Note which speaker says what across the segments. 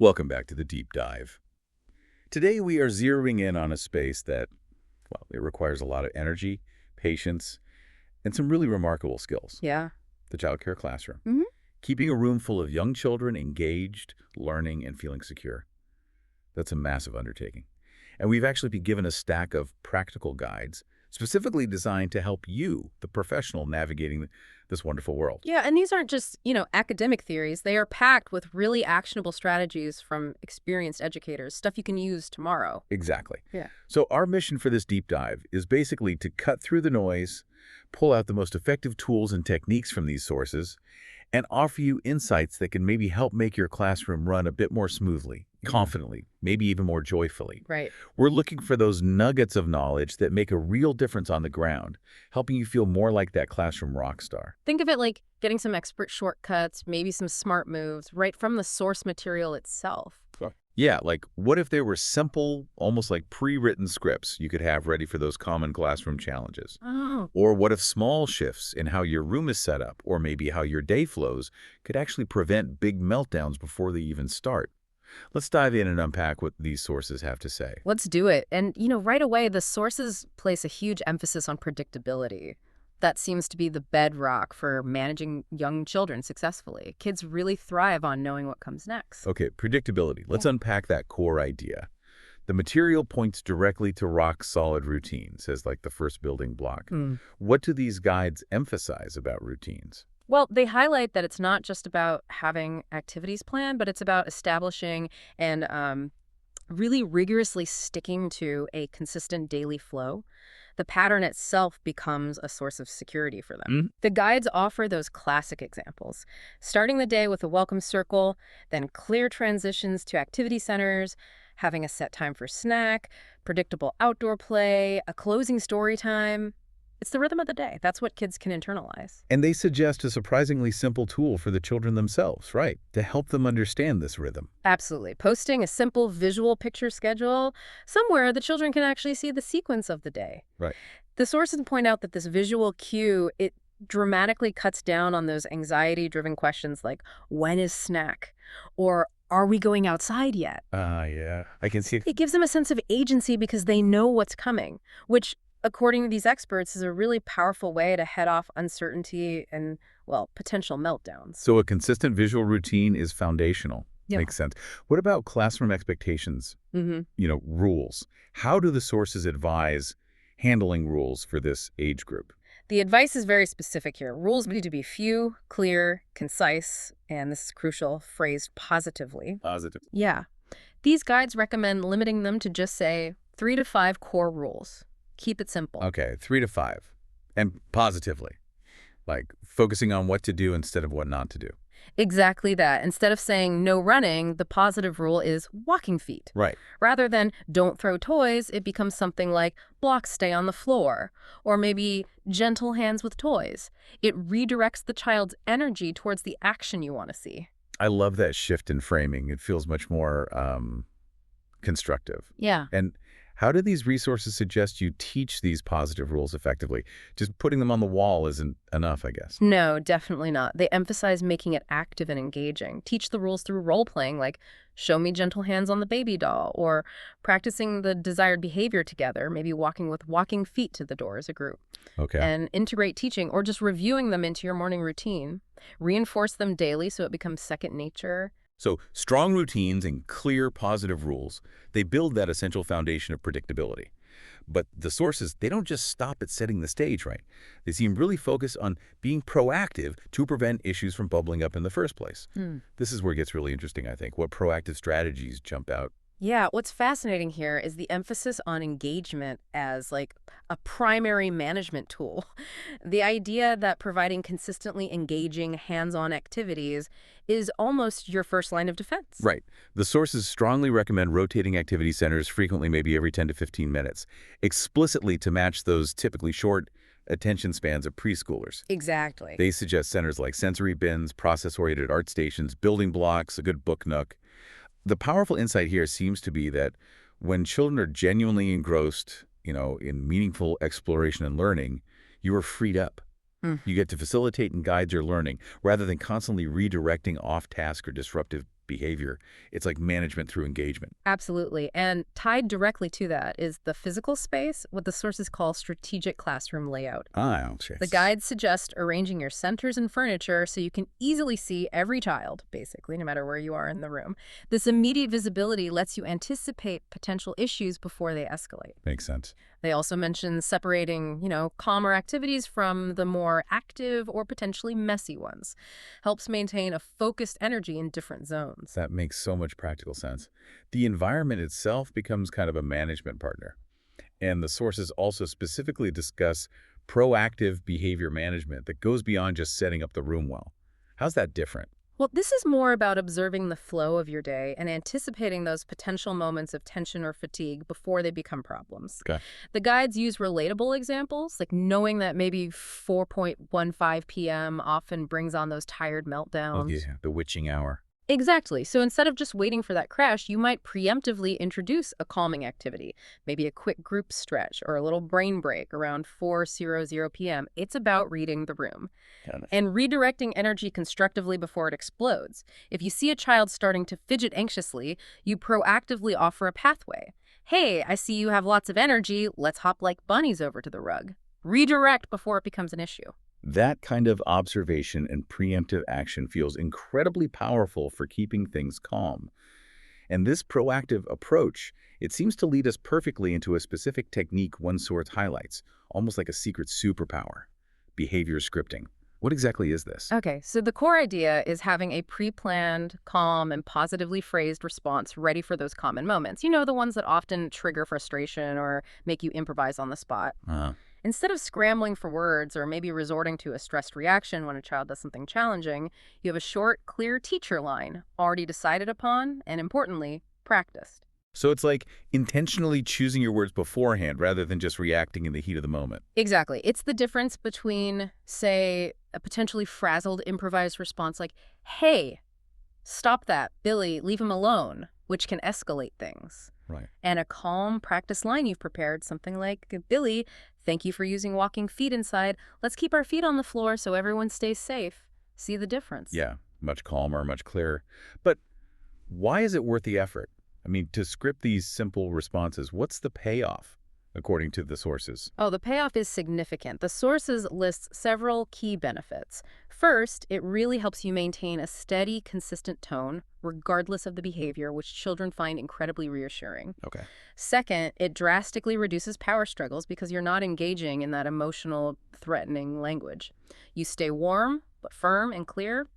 Speaker 1: Welcome back to the Deep Dive. Today we are zeroing in on a space that, well, it requires a lot of energy, patience, and some really remarkable skills.
Speaker 2: Yeah.
Speaker 1: The childcare classroom.
Speaker 2: hmm
Speaker 1: Keeping a room full of young children engaged, learning, and feeling secure. That's a massive undertaking. And we've actually been given a stack of practical guides specifically designed to help you, the professional, navigating this wonderful world.
Speaker 2: Yeah, and these aren't just, academic theories. They are packed with really actionable strategies from experienced educators, stuff you can use tomorrow.
Speaker 1: Exactly.
Speaker 2: Yeah.
Speaker 1: So our mission for this deep dive is basically to cut through the noise, pull out the most effective tools and techniques from these sources, and offer you insights that can maybe help make your classroom run a bit more smoothly, confidently, maybe even more joyfully.
Speaker 2: Right.
Speaker 1: We're looking for those nuggets of knowledge that make a real difference on the ground, helping you feel more like that classroom rock star.
Speaker 2: Think of it like getting some expert shortcuts, maybe some smart moves, right from the source material itself.
Speaker 1: Yeah, like what if there were simple, almost like pre-written scripts you could have ready for those common classroom challenges?
Speaker 2: Oh.
Speaker 1: Or what if small shifts in how your room is set up, or maybe how your day flows, could actually prevent big meltdowns before they even start? Let's dive in and unpack what these sources have to say.
Speaker 2: Let's do it. And, right away, the sources place a huge emphasis on predictability. That seems to be the bedrock for managing young children successfully. Kids really thrive on knowing what comes next.
Speaker 1: Okay, predictability. Let's unpack that core idea. The material points directly to rock-solid routines as like the first building block. What do these guides emphasize about routines?
Speaker 2: Well, they highlight that it's not just about having activities planned, but it's about establishing and really rigorously sticking to a consistent daily flow. The pattern itself becomes a source of security for them. The guides offer those classic examples, starting the day with a welcome circle, then clear transitions to activity centers, having a set time for snack, predictable outdoor play, a closing story time. It's the rhythm of the day. That's what kids can internalize.
Speaker 1: And they suggest a surprisingly simple tool for the children themselves, right, to help them understand this rhythm.
Speaker 2: Absolutely. Posting a simple visual picture schedule somewhere the children can actually see the sequence of the day.
Speaker 1: Right.
Speaker 2: The sources point out that this visual cue, it dramatically cuts down on those anxiety-driven questions like, when is snack? Or, are we going outside yet?
Speaker 1: Yeah. I can see it.
Speaker 2: It gives them a sense of agency because they know what's coming, which, according to these experts, is a really powerful way to head off uncertainty and, well, potential meltdowns.
Speaker 1: So a consistent visual routine is foundational.
Speaker 2: Yeah.
Speaker 1: Makes sense. What about classroom expectations, rules? How do the sources advise handling rules for this age group?
Speaker 2: The advice is very specific here. Rules need to be few, clear, concise, and this is crucial, phrased positively.
Speaker 1: Positive.
Speaker 2: Yeah. These guides recommend limiting them to just, say, 3 to 5 core rules. Keep it simple.
Speaker 1: Okay, 3 to 5. And positively, like focusing on what to do instead of what not to do.
Speaker 2: Exactly that. Instead of saying no running, the positive rule is walking feet.
Speaker 1: Right.
Speaker 2: Rather than don't throw toys, it becomes something like blocks stay on the floor, or maybe gentle hands with toys. It redirects the child's energy towards the action you want to see.
Speaker 1: I love that shift in framing. It feels much more constructive.
Speaker 2: Yeah.
Speaker 1: And how do these resources suggest you teach these positive rules effectively? Just putting them on the wall isn't enough, I guess.
Speaker 2: No, definitely not. They emphasize making it active and engaging. Teach the rules through role-playing, like show me gentle hands on the baby doll, or practicing the desired behavior together, maybe walking with walking feet to the door as a group.
Speaker 1: Okay.
Speaker 2: And integrate teaching or just reviewing them into your morning routine. Reinforce them daily so it becomes second nature.
Speaker 1: So strong routines and clear positive rules, they build that essential foundation of predictability. But the sources, they don't just stop at setting the stage, right? They seem really focused on being proactive to prevent issues from bubbling up in the first place. This is where it gets really interesting, I think. What proactive strategies jump out?
Speaker 2: Yeah, what's fascinating here is the emphasis on engagement as like a primary management tool. The idea that providing consistently engaging hands-on activities is almost your first line of defense.
Speaker 1: Right. The sources strongly recommend rotating activity centers frequently, maybe every 10 to 15 minutes, explicitly to match those typically short attention spans of preschoolers.
Speaker 2: Exactly.
Speaker 1: They suggest centers like sensory bins, process-oriented art stations, building blocks, a good book nook. The powerful insight here seems to be that when children are genuinely engrossed, in meaningful exploration and learning, you are freed up. You get to facilitate and guide your learning rather than constantly redirecting off-task or disruptive behavior. It's like management through engagement.
Speaker 2: Absolutely. And tied directly to that is the physical space, what the sources call strategic classroom layout.
Speaker 1: Ah, okay.
Speaker 2: The guides suggest arranging your centers and furniture so you can easily see every child, basically, no matter where you are in the room. This immediate visibility lets you anticipate potential issues before they escalate.
Speaker 1: Makes sense.
Speaker 2: They also mention separating, calmer activities from the more active or potentially messy ones. Helps maintain a focused energy in different zones.
Speaker 1: That makes so much practical sense. The environment itself becomes kind of a management partner. And the sources also specifically discuss proactive behavior management that goes beyond just setting up the room well. How's that different?
Speaker 2: Well, this is more about observing the flow of your day and anticipating those potential moments of tension or fatigue before they become problems.
Speaker 1: Okay.
Speaker 2: The guides use relatable examples, like knowing that maybe 4:15 p.m. often brings on those tired meltdowns.
Speaker 1: Oh, yeah, the witching hour.
Speaker 2: Exactly. So instead of just waiting for that crash, you might preemptively introduce a calming activity, maybe a quick group stretch or a little brain break around 4:00 p.m. It's about reading the room and redirecting energy constructively before it explodes. If you see a child starting to fidget anxiously, you proactively offer a pathway. Hey, I see you have lots of energy. Let's hop like bunnies over to the rug. Redirect before it becomes an issue.
Speaker 1: That kind of observation and preemptive action feels incredibly powerful for keeping things calm. And this proactive approach, it seems to lead us perfectly into a specific technique one source highlights, almost like a secret superpower: behavior scripting. What exactly is this?
Speaker 2: Okay, so the core idea is having a pre-planned, calm, and positively phrased response ready for those common moments. The ones that often trigger frustration or make you improvise on the spot. Instead of scrambling for words or maybe resorting to a stressed reaction when a child does something challenging, you have a short, clear teacher line, already decided upon and, importantly, practiced.
Speaker 1: So it's like intentionally choosing your words beforehand rather than just reacting in the heat of the moment.
Speaker 2: Exactly. It's the difference between, say, a potentially frazzled improvised response like, hey, stop that, Billy, leave him alone, which can escalate things.
Speaker 1: Right.
Speaker 2: And a calm practice line you've prepared, something like, Billy, thank you for using walking feet inside. Let's keep our feet on the floor so everyone stays safe. See the difference?
Speaker 1: Yeah, much calmer, much clearer. But why is it worth the effort? I mean, to script these simple responses, what's the payoff, according to the sources?
Speaker 2: Oh, the payoff is significant. The sources list several key benefits. First, it really helps you maintain a steady, consistent tone, regardless of the behavior, which children find incredibly reassuring.
Speaker 1: Okay.
Speaker 2: Second, it drastically reduces power struggles because you're not engaging in that emotional, threatening language. You stay warm, but firm and clear.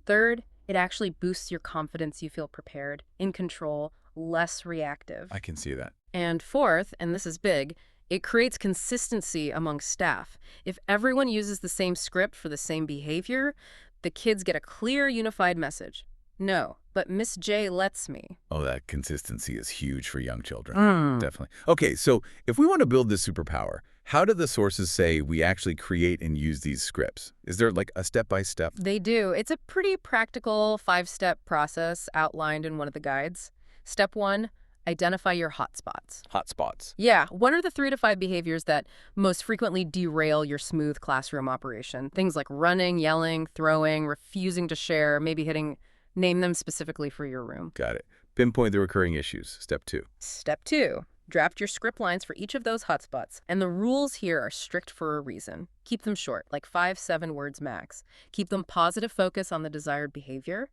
Speaker 2: Third, it actually boosts your confidence. You feel prepared, in control, less reactive.
Speaker 1: I can see that.
Speaker 2: And fourth, and this is big, it creates consistency among staff. If everyone uses the same script for the same behavior, the kids get a clear, unified message. No, but Miss J lets me.
Speaker 1: Oh, that consistency is huge for young children. Definitely. Okay, so if we want to build this superpower, how do the sources say we actually create and use these scripts? Is there like a step-by-step?
Speaker 2: They do. It's a pretty practical 5-step process outlined in one of the guides. Step 1, identify your hotspots.
Speaker 1: Hotspots.
Speaker 2: Yeah, what are the 3 to 5 behaviors that most frequently derail your smooth classroom operation? Things like running, yelling, throwing, refusing to share, maybe hitting. Name them specifically for your room.
Speaker 1: Got it. Pinpoint the recurring issues. Step 2.
Speaker 2: Step 2, draft your script lines for each of those hotspots. And the rules here are strict for a reason. Keep them short, like 5-7 words max. Keep them positive focus on the desired behavior.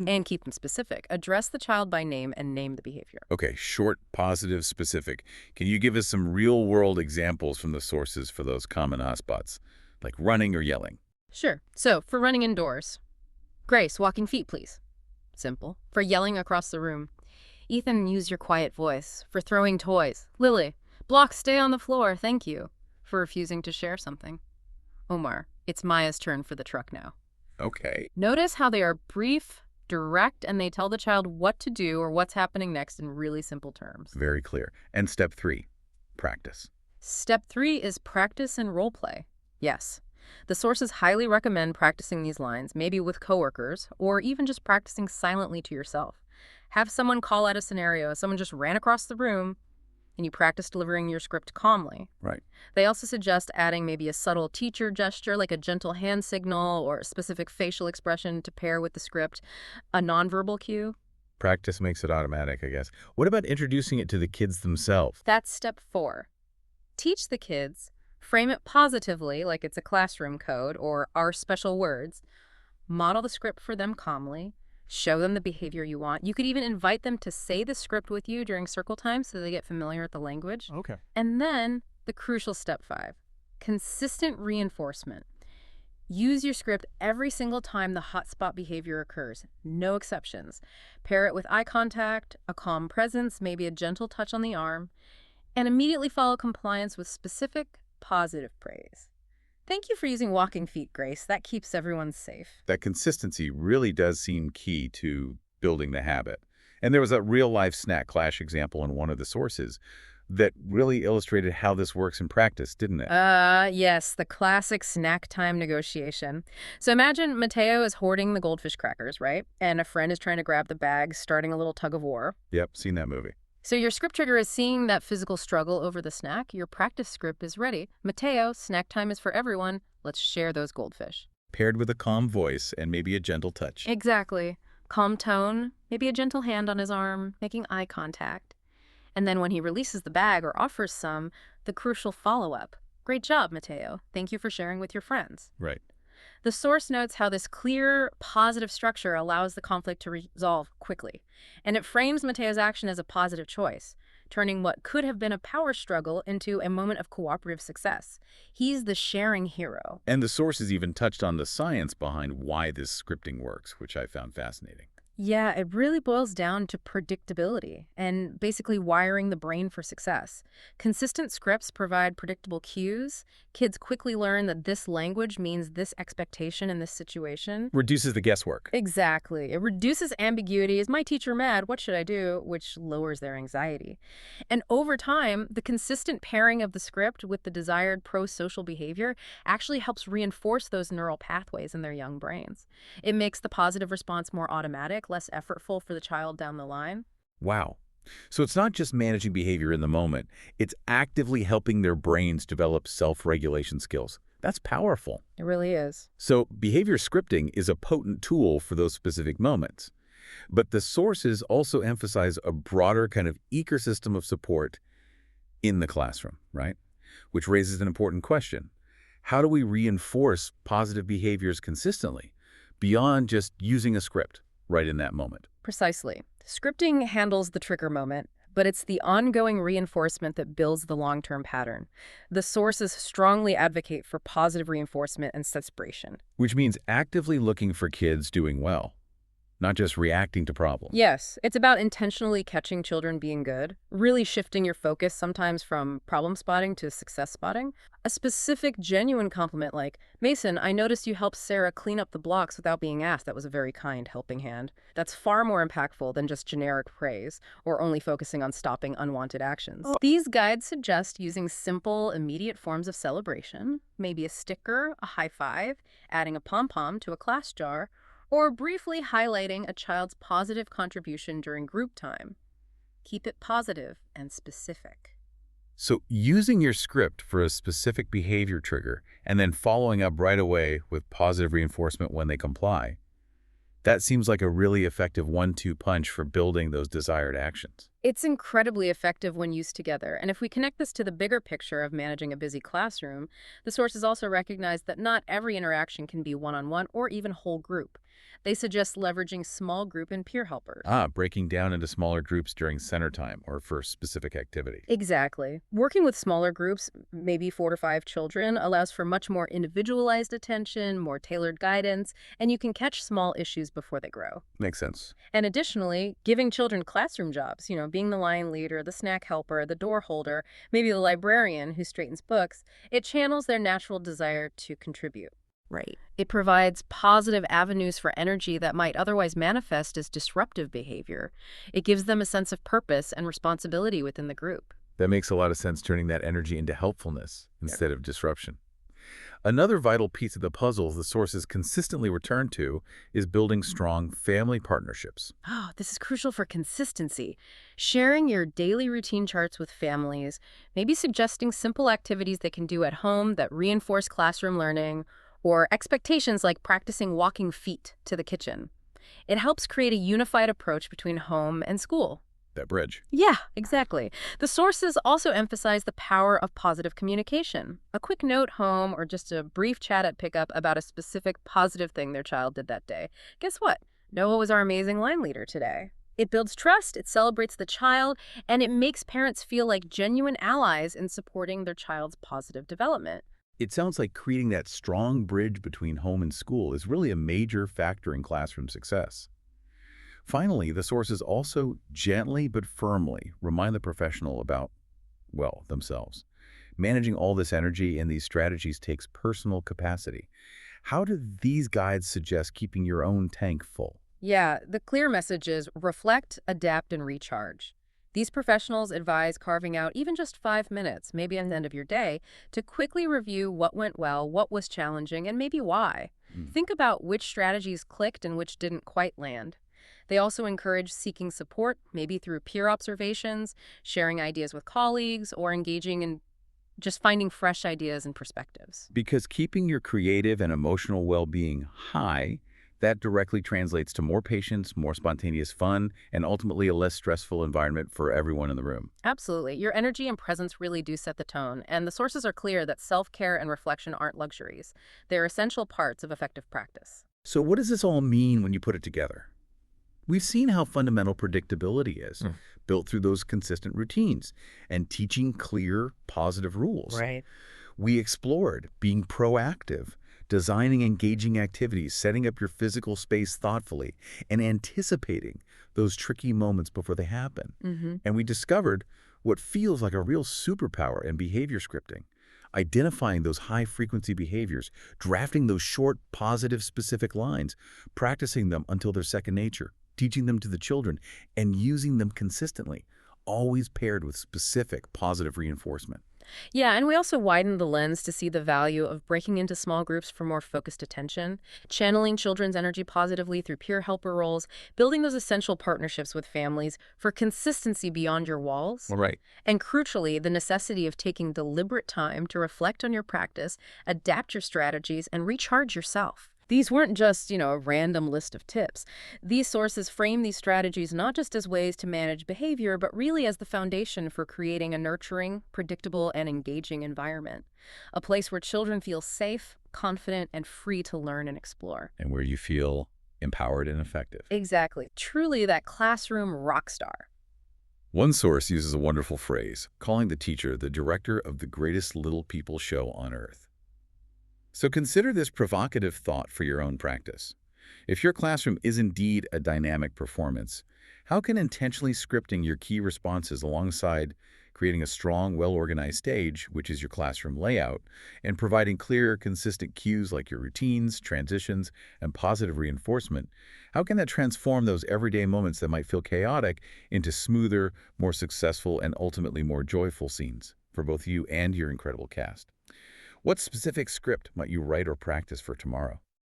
Speaker 2: And keep them specific. Address the child by name and name the behavior.
Speaker 1: Okay, short, positive, specific. Can you give us some real-world examples from the sources for those common hotspots, like running or yelling?
Speaker 2: Sure. So, for running indoors, Grace, walking feet, please. Simple. For yelling across the room, Ethan, use your quiet voice. For throwing toys, Lily, blocks stay on the floor, thank you. For refusing to share something, Omar, it's Maya's turn for the truck now.
Speaker 1: Okay.
Speaker 2: Notice how they are brief, direct, and they tell the child what to do or what's happening next in really simple terms.
Speaker 1: Very clear. And step 3, practice.
Speaker 2: Step 3 is practice and role play. Yes. The sources highly recommend practicing these lines, maybe with coworkers, or even just practicing silently to yourself. Have someone call out a scenario. Someone just ran across the room, and you practice delivering your script calmly.
Speaker 1: Right.
Speaker 2: They also suggest adding maybe a subtle teacher gesture like a gentle hand signal or a specific facial expression to pair with the script, a nonverbal cue.
Speaker 1: Practice makes it automatic, I guess. What about introducing it to the kids themselves?
Speaker 2: That's step 4. Teach the kids, frame it positively like it's a classroom code or our special words, model the script for them calmly, show them the behavior you want. You could even invite them to say the script with you during circle time so they get familiar with the language.
Speaker 1: Okay.
Speaker 2: And then the crucial step 5, consistent reinforcement. Use your script every single time the hotspot behavior occurs, no exceptions. Pair it with eye contact, a calm presence, maybe a gentle touch on the arm, and immediately follow compliance with specific, positive praise. Thank you for using walking feet, Grace. That keeps everyone safe.
Speaker 1: That consistency really does seem key to building the habit. And there was a real-life snack clash example in one of the sources that really illustrated how this works in practice, didn't it?
Speaker 2: Yes, the classic snack time negotiation. So imagine Mateo is hoarding the goldfish crackers, right? And a friend is trying to grab the bag, starting a little tug of war.
Speaker 1: Yep, seen that movie.
Speaker 2: So your script trigger is seeing that physical struggle over the snack. Your practice script is ready. Mateo, snack time is for everyone. Let's share those goldfish.
Speaker 1: Paired with a calm voice and maybe a gentle touch.
Speaker 2: Exactly. Calm tone, maybe a gentle hand on his arm, making eye contact. And then when he releases the bag or offers some, the crucial follow-up. Great job, Mateo. Thank you for sharing with your friends.
Speaker 1: Right.
Speaker 2: The source notes how this clear, positive structure allows the conflict to resolve quickly. And it frames Mateo's action as a positive choice, turning what could have been a power struggle into a moment of cooperative success. He's the sharing hero.
Speaker 1: And the sources even touched on the science behind why this scripting works, which I found fascinating.
Speaker 2: Yeah, it really boils down to predictability and basically wiring the brain for success. Consistent scripts provide predictable cues. Kids quickly learn that this language means this expectation in this situation.
Speaker 1: Reduces the guesswork.
Speaker 2: Exactly. It reduces ambiguity. Is my teacher mad? What should I do? Which lowers their anxiety. And over time, the consistent pairing of the script with the desired pro-social behavior actually helps reinforce those neural pathways in their young brains. It makes the positive response more automatic, less effortful for the child down the line.
Speaker 1: Wow. So it's not just managing behavior in the moment. It's actively helping their brains develop self-regulation skills. That's powerful.
Speaker 2: It really is.
Speaker 1: So behavior scripting is a potent tool for those specific moments. But the sources also emphasize a broader kind of ecosystem of support in the classroom, right? Which raises an important question. How do we reinforce positive behaviors consistently beyond just using a script right in that moment?
Speaker 2: Precisely. Scripting handles the trigger moment, but it's the ongoing reinforcement that builds the long-term pattern. The sources strongly advocate for positive reinforcement and celebration.
Speaker 1: Which means actively looking for kids doing well, not just reacting to problems.
Speaker 2: Yes, it's about intentionally catching children being good, really shifting your focus sometimes from problem spotting to success spotting. A specific, genuine compliment like, Mason, I noticed you helped Sarah clean up the blocks without being asked. That was a very kind helping hand. That's far more impactful than just generic praise or only focusing on stopping unwanted actions. These guides suggest using simple, immediate forms of celebration, maybe a sticker, a high five, adding a pom-pom to a class jar, or briefly highlighting a child's positive contribution during group time. Keep it positive and specific.
Speaker 1: So using your script for a specific behavior trigger and then following up right away with positive reinforcement when they comply, that seems like a really effective 1-2 punch for building those desired actions.
Speaker 2: It's incredibly effective when used together. And if we connect this to the bigger picture of managing a busy classroom, the sources also recognize that not every interaction can be one-on-one or even whole group. They suggest leveraging small group and peer helpers.
Speaker 1: Breaking down into smaller groups during center time or for specific activity.
Speaker 2: Exactly. Working with smaller groups, maybe 4 to 5 children, allows for much more individualized attention, more tailored guidance, and you can catch small issues before they grow.
Speaker 1: Makes sense.
Speaker 2: And additionally, giving children classroom jobs, being the line leader, the snack helper, the door holder, maybe the librarian who straightens books, it channels their natural desire to contribute.
Speaker 3: Right.
Speaker 2: It provides positive avenues for energy that might otherwise manifest as disruptive behavior. It gives them a sense of purpose and responsibility within the group.
Speaker 1: That makes a lot of sense, turning that energy into helpfulness instead of disruption. Another vital piece of the puzzle the sources consistently return to is building strong family partnerships.
Speaker 2: Oh, this is crucial for consistency. Sharing your daily routine charts with families, maybe suggesting simple activities they can do at home that reinforce classroom learning, or expectations like practicing walking feet to the kitchen. It helps create a unified approach between home and school.
Speaker 1: That bridge.
Speaker 2: Yeah, exactly. The sources also emphasize the power of positive communication. A quick note home or just a brief chat at pickup about a specific positive thing their child did that day. Guess what? Noah was our amazing line leader today. It builds trust, it celebrates the child, and it makes parents feel like genuine allies in supporting their child's positive development.
Speaker 1: It sounds like creating that strong bridge between home and school is really a major factor in classroom success. Finally, the sources also gently but firmly remind the professional about, well, themselves. Managing all this energy and these strategies takes personal capacity. How do these guides suggest keeping your own tank full?
Speaker 2: Yeah, the clear message is reflect, adapt, and recharge. These professionals advise carving out even just 5 minutes, maybe at the end of your day, to quickly review what went well, what was challenging, and maybe why.
Speaker 1: Mm.
Speaker 2: Think about which strategies clicked and which didn't quite land. They also encourage seeking support, maybe through peer observations, sharing ideas with colleagues, or engaging in just finding fresh ideas and perspectives.
Speaker 1: Because keeping your creative and emotional well-being high, that directly translates to more patience, more spontaneous fun, and ultimately a less stressful environment for everyone in the room.
Speaker 2: Absolutely. Your energy and presence really do set the tone, and the sources are clear that self-care and reflection aren't luxuries. They're essential parts of effective practice.
Speaker 1: So what does this all mean when you put it together? We've seen how fundamental predictability is, built through those consistent routines and teaching clear, positive rules.
Speaker 2: Right.
Speaker 1: We explored being proactive, designing engaging activities, setting up your physical space thoughtfully, and anticipating those tricky moments before they happen.
Speaker 2: Mm-hmm.
Speaker 1: And we discovered what feels like a real superpower in behavior scripting, identifying those high-frequency behaviors, drafting those short, positive, specific lines, practicing them until they're second nature, teaching them to the children, and using them consistently, always paired with specific positive reinforcement.
Speaker 2: Yeah, and we also widened the lens to see the value of breaking into small groups for more focused attention, channeling children's energy positively through peer helper roles, building those essential partnerships with families for consistency beyond your walls,
Speaker 1: All right.
Speaker 2: and crucially, the necessity of taking deliberate time to reflect on your practice, adapt your strategies, and recharge yourself. These weren't just, a random list of tips. These sources frame these strategies not just as ways to manage behavior, but really as the foundation for creating a nurturing, predictable, and engaging environment. A place where children feel safe, confident, and free to learn and explore.
Speaker 1: And where you feel empowered and effective.
Speaker 2: Exactly. Truly that classroom rock star.
Speaker 1: One source uses a wonderful phrase, calling the teacher the director of the greatest little people show on earth. So consider this provocative thought for your own practice. If your classroom is indeed a dynamic performance, how can intentionally scripting your key responses alongside creating a strong, well-organized stage, which is your classroom layout, and providing clear, consistent cues like your routines, transitions, and positive reinforcement, how can that transform those everyday moments that might feel chaotic into smoother, more successful, and ultimately more joyful scenes for both you and your incredible cast? What specific script might you write or practice for tomorrow?